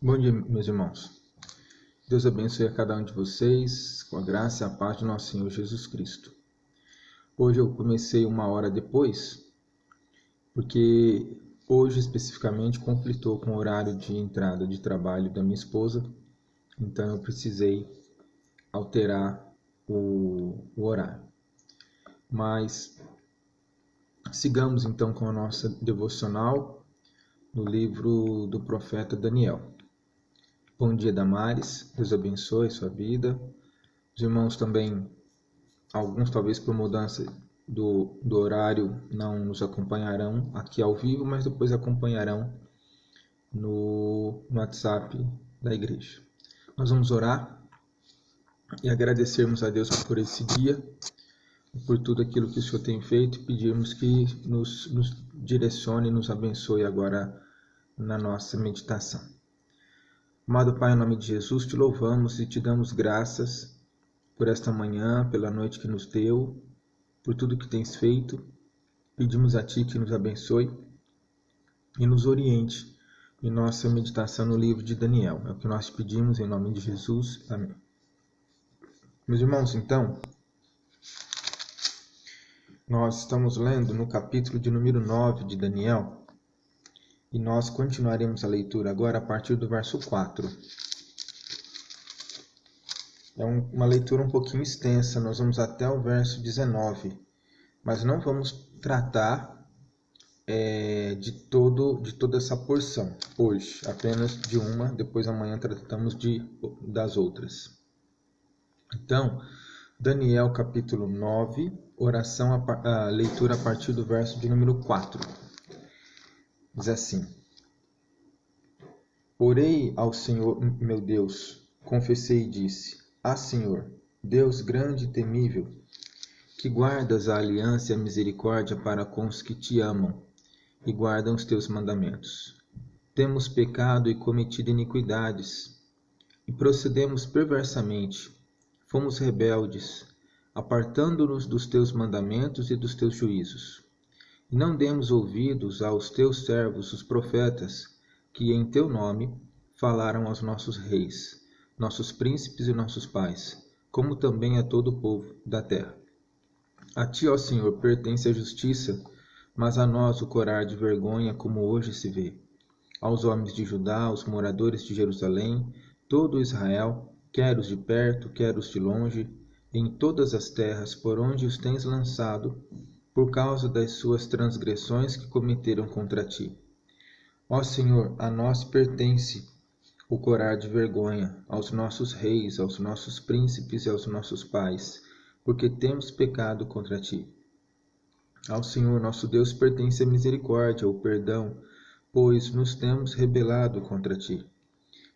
Bom dia, meus irmãos. Deus abençoe a cada um de vocês com a graça e a paz do nosso Senhor Jesus Cristo. Hoje eu comecei uma hora depois, porque hoje especificamente conflitou com o horário de entrada de trabalho da minha esposa, então eu precisei alterar o horário. Mas sigamos então com a nossa devocional no livro do profeta Daniel. Bom dia, Damares. Deus abençoe sua vida. Os irmãos também, alguns talvez por mudança do horário, não nos acompanharão aqui ao vivo, mas depois acompanharão no WhatsApp da igreja. Nós vamos orar e agradecermos a Deus por esse dia, por tudo aquilo que o Senhor tem feito, e pedirmos que nos direcione, nos abençoe agora na nossa meditação. Amado Pai, em nome de Jesus, te louvamos e te damos graças por esta manhã, pela noite que nos deu, por tudo que tens feito. Pedimos a Ti que nos abençoe e nos oriente em nossa meditação no livro de Daniel. É o que nós pedimos em nome de Jesus. Amém. Meus irmãos, então, nós estamos lendo no capítulo de número 9 de Daniel e nós continuaremos a leitura agora a partir do verso 4. É uma leitura um pouquinho extensa, nós vamos até o verso 19, mas não vamos tratar de toda essa porção hoje, apenas de uma, depois amanhã tratamos das outras. Então, Daniel capítulo 9, oração, a leitura a partir do verso de número 4. Diz assim: Orei ao Senhor meu Deus, confessei e disse: Senhor, Deus grande e temível, que guardas a aliança e a misericórdia para com os que te amam e guardam os teus mandamentos. Temos pecado e cometido iniquidades, e procedemos perversamente. Fomos rebeldes, apartando-nos dos teus mandamentos e dos teus juízos. E não demos ouvidos aos teus servos, os profetas, que em teu nome falaram aos nossos reis, nossos príncipes e nossos pais, como também a todo o povo da terra. A ti, ó Senhor, pertence a justiça, mas a nós o corar de vergonha, como hoje se vê. Aos homens de Judá, aos moradores de Jerusalém, todo Israel, quer os de perto, quer os de longe, em todas as terras por onde os tens lançado, por causa das suas transgressões que cometeram contra ti. Ó Senhor, a nós pertence o corar de vergonha, aos nossos reis, aos nossos príncipes e aos nossos pais, porque temos pecado contra ti. Ao Senhor nosso Deus pertence a misericórdia, o perdão, pois nos temos rebelado contra ti.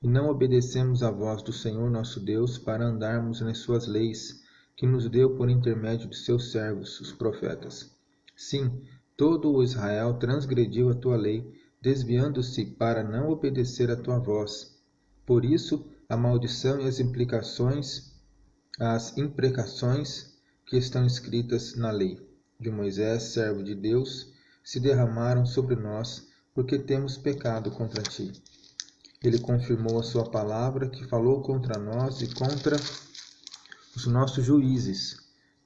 E não obedecemos à voz do Senhor nosso Deus para andarmos nas suas leis, que nos deu por intermédio de seus servos, os profetas. Sim, todo o Israel transgrediu a tua lei, desviando-se para não obedecer à tua voz. Por isso, a maldição e as imprecações que estão escritas na lei de Moisés, servo de Deus, se derramaram sobre nós, porque temos pecado contra ti. Ele confirmou a sua palavra, que falou contra nós e contra os nossos juízes,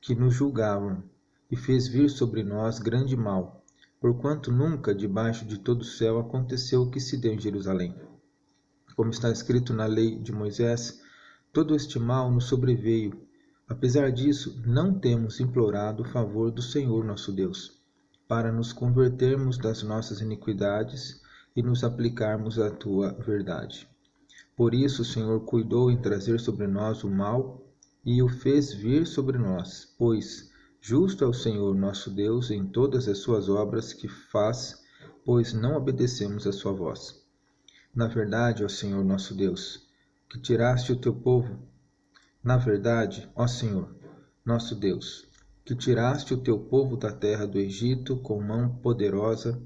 que nos julgavam, e fez vir sobre nós grande mal, porquanto nunca debaixo de todo o céu aconteceu o que se deu em Jerusalém. Como está escrito na lei de Moisés, todo este mal nos sobreveio. Apesar disso, não temos implorado o favor do Senhor nosso Deus, para nos convertermos das nossas iniquidades e nos aplicarmos à tua verdade. Por isso o Senhor cuidou em trazer sobre nós o mal e o fez vir sobre nós, pois justo é o Senhor nosso Deus em todas as suas obras que faz, pois não obedecemos a sua voz. Na verdade, ó Senhor nosso Deus, que tiraste o teu povo, na verdade, ó Senhor, nosso Deus, que tiraste o teu povo da terra do Egito com mão poderosa,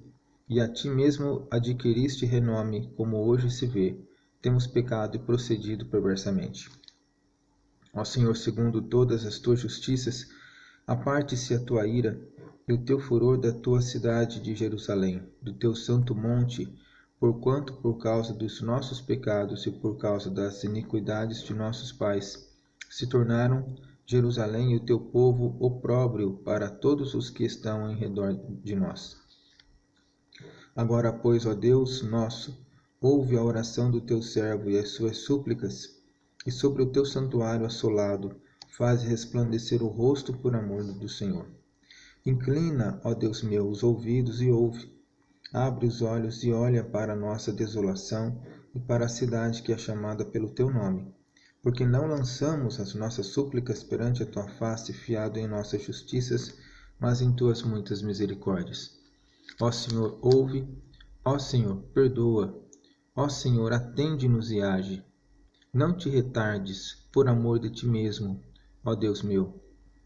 e a ti mesmo adquiriste renome, como hoje se vê, temos pecado e procedido perversamente. Ó Senhor, segundo todas as tuas justiças, aparte-se a tua ira e o teu furor da tua cidade de Jerusalém, do teu santo monte, porquanto por causa dos nossos pecados e por causa das iniquidades de nossos pais, se tornaram Jerusalém e o teu povo opróbrio para todos os que estão em redor de nós. Agora, pois, ó Deus nosso, ouve a oração do teu servo e as suas súplicas, e sobre o teu santuário assolado, faze resplandecer o rosto por amor do Senhor. Inclina, ó Deus meu, os ouvidos e ouve. Abre os olhos e olha para a nossa desolação e para a cidade que é chamada pelo teu nome. Porque não lançamos as nossas súplicas perante a tua face, fiado em nossas justiças, mas em tuas muitas misericórdias. Ó Senhor, ouve. Ó Senhor, perdoa. Ó Senhor, atende-nos e age. Não te retardes, por amor de ti mesmo, ó Deus meu,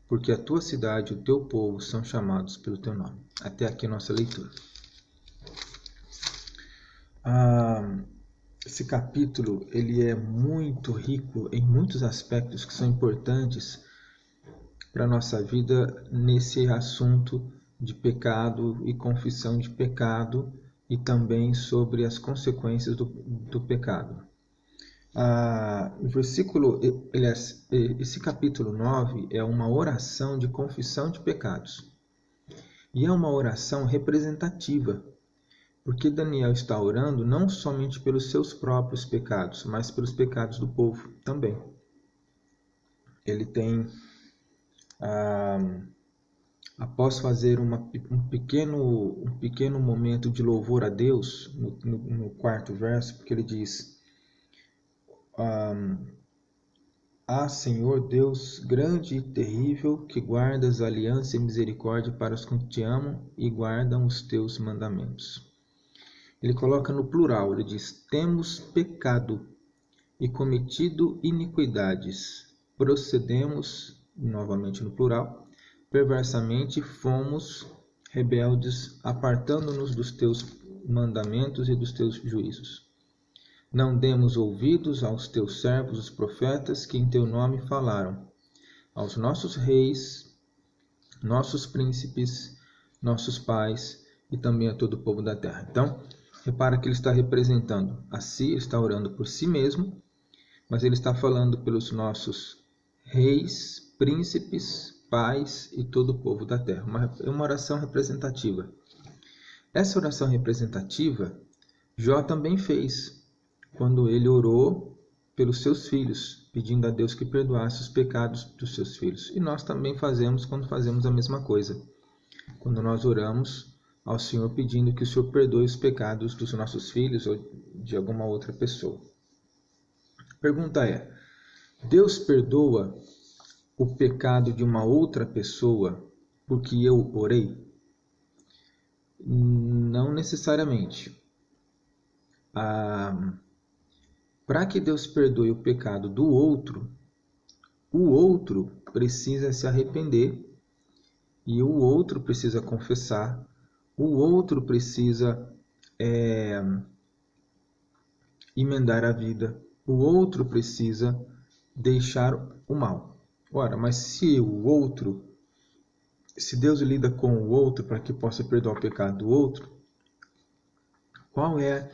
porque a tua cidade e o teu povo são chamados pelo teu nome. Até aqui a nossa leitura. Esse capítulo ele é muito rico em muitos aspectos que são importantes para a nossa vida nesse assunto de pecado e confissão de pecado e também sobre as consequências do pecado. Esse capítulo 9 é uma oração de confissão de pecados. E é uma oração representativa, porque Daniel está orando não somente pelos seus próprios pecados, mas pelos pecados do povo também. Ele tem, após fazer um pequeno momento de louvor a Deus, no quarto verso, porque ele diz: Senhor Deus grande e terrível, que guardas a aliança e misericórdia para os que te amam e guardam os teus mandamentos. Ele coloca no plural, ele diz: temos pecado e cometido iniquidades, procedemos, novamente no plural, perversamente fomos rebeldes, apartando-nos dos teus mandamentos e dos teus juízos. Não demos ouvidos aos teus servos, os profetas, que em teu nome falaram, aos nossos reis, nossos príncipes, nossos pais e também a todo o povo da terra. Então, repara que ele está representando a si, ele está orando por si mesmo, mas ele está falando pelos nossos reis, príncipes, pais e todo o povo da terra. Uma oração representativa. Essa oração representativa, Jó também fez, quando ele orou pelos seus filhos, pedindo a Deus que perdoasse os pecados dos seus filhos. E nós também fazemos quando fazemos a mesma coisa. Quando nós oramos ao Senhor pedindo que o Senhor perdoe os pecados dos nossos filhos ou de alguma outra pessoa. A pergunta é: Deus perdoa o pecado de uma outra pessoa porque eu orei? Não necessariamente. Para que Deus perdoe o pecado do outro, o outro precisa se arrepender e o outro precisa confessar. O outro precisa emendar a vida. O outro precisa deixar o mal. Ora, mas se Deus lida com o outro para que possa perdoar o pecado do outro, qual é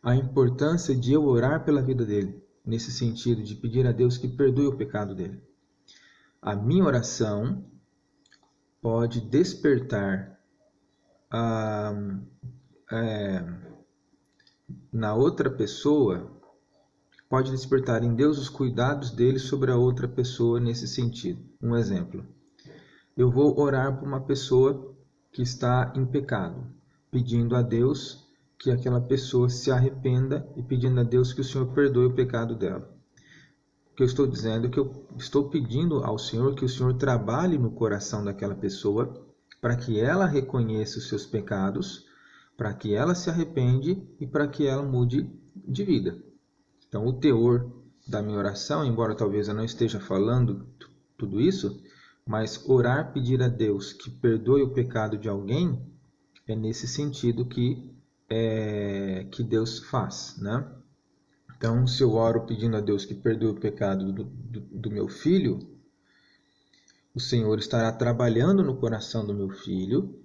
a importância de eu orar pela vida dele? Nesse sentido, de pedir a Deus que perdoe o pecado dele. A minha oração pode despertar na outra pessoa, pode despertar em Deus os cuidados dele sobre a outra pessoa nesse sentido. Um exemplo: eu vou orar por uma pessoa que está em pecado, pedindo a Deus que aquela pessoa se arrependa e pedindo a Deus que o Senhor perdoe o pecado dela. O que eu estou dizendo é que eu estou pedindo ao Senhor que o Senhor trabalhe no coração daquela pessoa para que ela reconheça os seus pecados, para que ela se arrepende e para que ela mude de vida. Então, o teor da minha oração, embora talvez eu não esteja falando tudo isso, mas orar, pedir a Deus que perdoe o pecado de alguém, é nesse sentido que Deus faz, né? Então, se eu oro pedindo a Deus que perdoe o pecado do meu filho, o Senhor estará trabalhando no coração do meu filho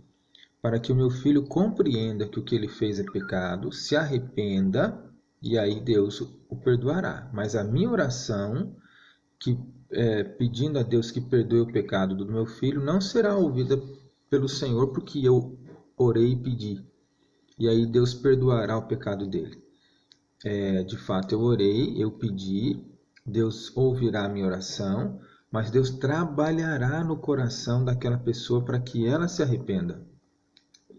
para que o meu filho compreenda que o que ele fez é pecado, se arrependa, e aí Deus o perdoará. Mas a minha oração, pedindo a Deus que perdoe o pecado do meu filho, não será ouvida pelo Senhor, porque eu orei e pedi. E aí Deus perdoará o pecado dele. De fato, eu orei, eu pedi, Deus ouvirá a minha oração, mas Deus trabalhará no coração daquela pessoa para que ela se arrependa.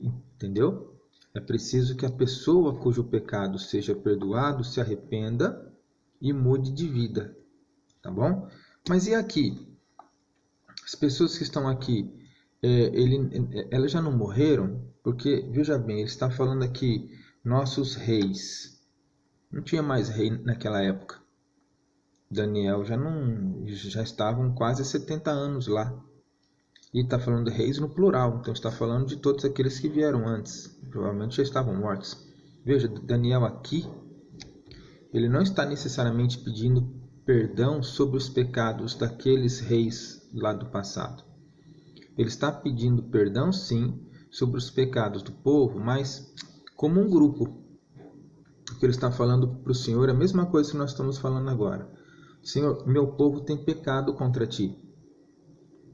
Entendeu? É preciso que a pessoa cujo pecado seja perdoado se arrependa e mude de vida. Tá bom? Mas e aqui? As pessoas que estão aqui, elas já não morreram? Porque, veja bem, ele está falando aqui, nossos reis. Não tinha mais rei naquela época. Daniel já estavam quase 70 anos lá. E está falando de reis no plural, então está falando de todos aqueles que vieram antes. Provavelmente já estavam mortos. Veja, Daniel aqui, ele não está necessariamente pedindo perdão sobre os pecados daqueles reis lá do passado. Ele está pedindo perdão, sim, sobre os pecados do povo, mas como um grupo. O que ele está falando para o Senhor é a mesma coisa que nós estamos falando agora. Senhor, meu povo tem pecado contra ti.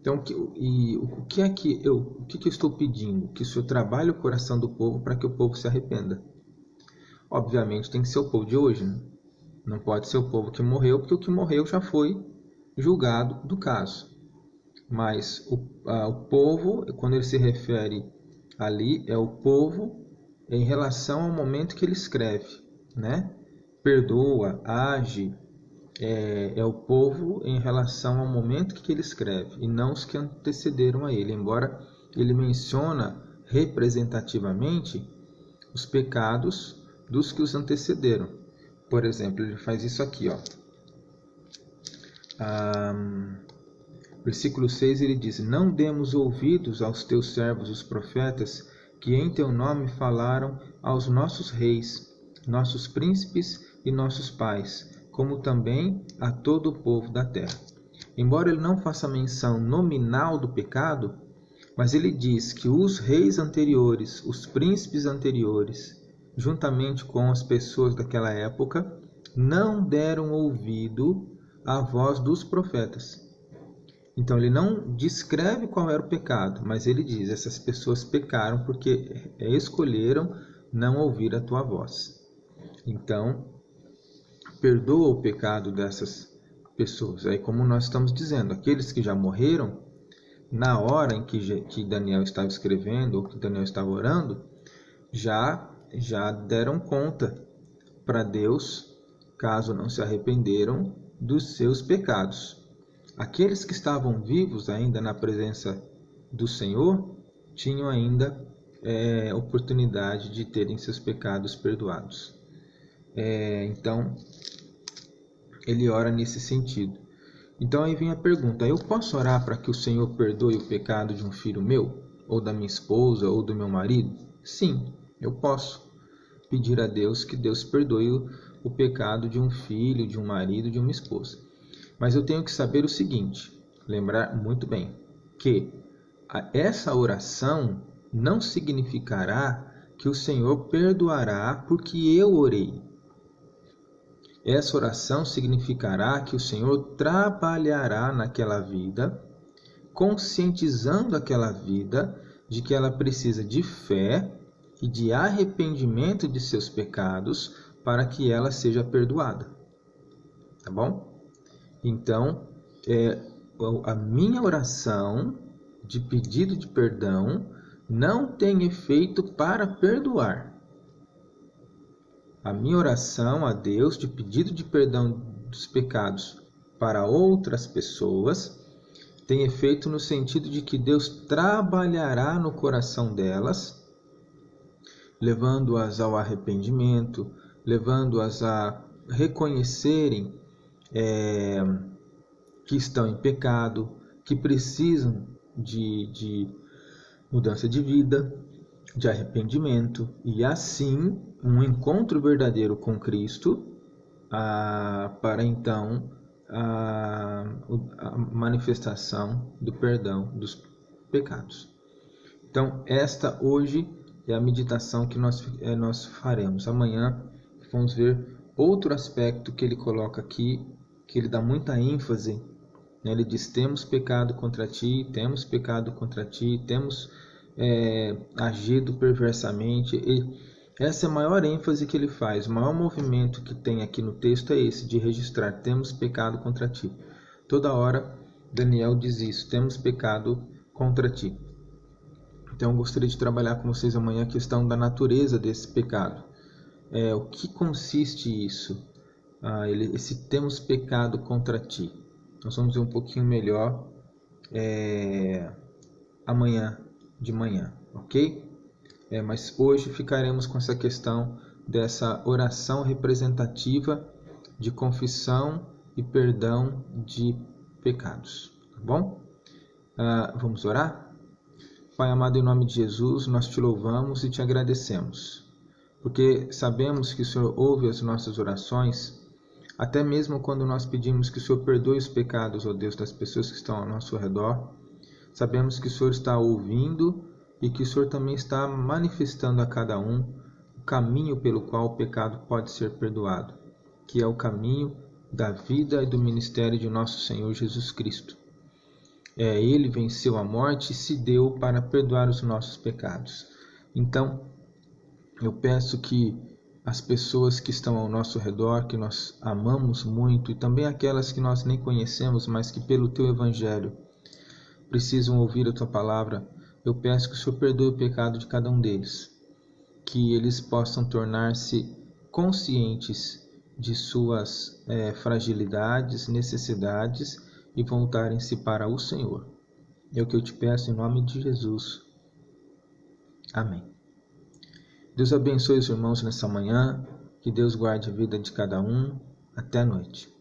Então, o que eu estou pedindo? Que o Senhor trabalhe o coração do povo para que o povo se arrependa. Obviamente tem que ser o povo de hoje, né? Não pode ser o povo que morreu, porque o que morreu já foi julgado do caso. Mas o povo, quando ele se refere ali, é o povo em relação ao momento que ele escreve, né? Perdoa, age, é o povo em relação ao momento que ele escreve, e não os que antecederam a ele, embora ele menciona representativamente os pecados dos que os antecederam. Por exemplo, ele faz isso aqui, ó. Versículo 6, ele diz: Não demos ouvidos aos teus servos, os profetas, que em teu nome falaram aos nossos reis, nossos príncipes e nossos pais, como também a todo o povo da terra. Embora ele não faça menção nominal do pecado, mas ele diz que os reis anteriores, os príncipes anteriores, juntamente com as pessoas daquela época, não deram ouvido à voz dos profetas. Então ele não descreve qual era o pecado, mas ele diz: essas pessoas pecaram porque escolheram não ouvir a tua voz. Então, perdoa o pecado dessas pessoas. Aí, como nós estamos dizendo, aqueles que já morreram, na hora em que Daniel estava escrevendo, ou que Daniel estava orando, já deram conta para Deus, caso não se arrependeram dos seus pecados. Aqueles que estavam vivos ainda na presença do Senhor tinham ainda oportunidade de terem seus pecados perdoados. Então, ele ora nesse sentido. Então aí vem a pergunta: eu posso orar para que o Senhor perdoe o pecado de um filho meu? Ou da minha esposa? Ou do meu marido? Sim, eu posso pedir a Deus que Deus perdoe o pecado de um filho, de um marido, de uma esposa. Mas eu tenho que saber o seguinte, lembrar muito bem, que essa oração não significará que o Senhor perdoará porque eu orei. Essa oração significará que o Senhor trabalhará naquela vida, conscientizando aquela vida de que ela precisa de fé e de arrependimento de seus pecados para que ela seja perdoada. Tá bom? Então, a minha oração de pedido de perdão não tem efeito para perdoar. A minha oração a Deus de pedido de perdão dos pecados para outras pessoas tem efeito no sentido de que Deus trabalhará no coração delas, levando-as ao arrependimento, levando-as a reconhecerem que estão em pecado, que precisam de mudança de vida, de arrependimento, e assim um encontro verdadeiro com Cristo para então a manifestação do perdão dos pecados. Então, esta hoje é a meditação que nós faremos. Amanhã vamos ver outro aspecto que ele coloca aqui, que ele dá muita ênfase. Ele diz: temos pecado contra ti, temos pecado contra ti, temos agido perversamente. E essa é a maior ênfase que ele faz. O maior movimento que tem aqui no texto é esse, de registrar: temos pecado contra ti. Toda hora Daniel diz isso: temos pecado contra ti. Então eu gostaria de trabalhar com vocês amanhã a questão da natureza desse pecado. O que consiste isso? Esse temos pecado contra ti. Nós vamos ver um pouquinho melhor amanhã de manhã, ok? Mas hoje ficaremos com essa questão dessa oração representativa de confissão e perdão de pecados, tá bom? Vamos orar? Pai amado, em nome de Jesus, nós te louvamos e te agradecemos, porque sabemos que o Senhor ouve as nossas orações, até mesmo quando nós pedimos que o Senhor perdoe os pecados, ó Deus, das pessoas que estão ao nosso redor. Sabemos que o Senhor está ouvindo e que o Senhor também está manifestando a cada um o caminho pelo qual o pecado pode ser perdoado, que é o caminho da vida e do ministério de nosso Senhor Jesus Cristo. Ele venceu a morte e se deu para perdoar os nossos pecados. Então, eu peço que as pessoas que estão ao nosso redor, que nós amamos muito, e também aquelas que nós nem conhecemos, mas que pelo Teu Evangelho precisam ouvir a Tua Palavra, eu peço que o Senhor perdoe o pecado de cada um deles, que eles possam tornar-se conscientes de suas fragilidades, necessidades, e voltarem-se para o Senhor. É o que eu te peço em nome de Jesus. Amém. Deus abençoe os irmãos nessa manhã. Que Deus guarde a vida de cada um. Até a noite.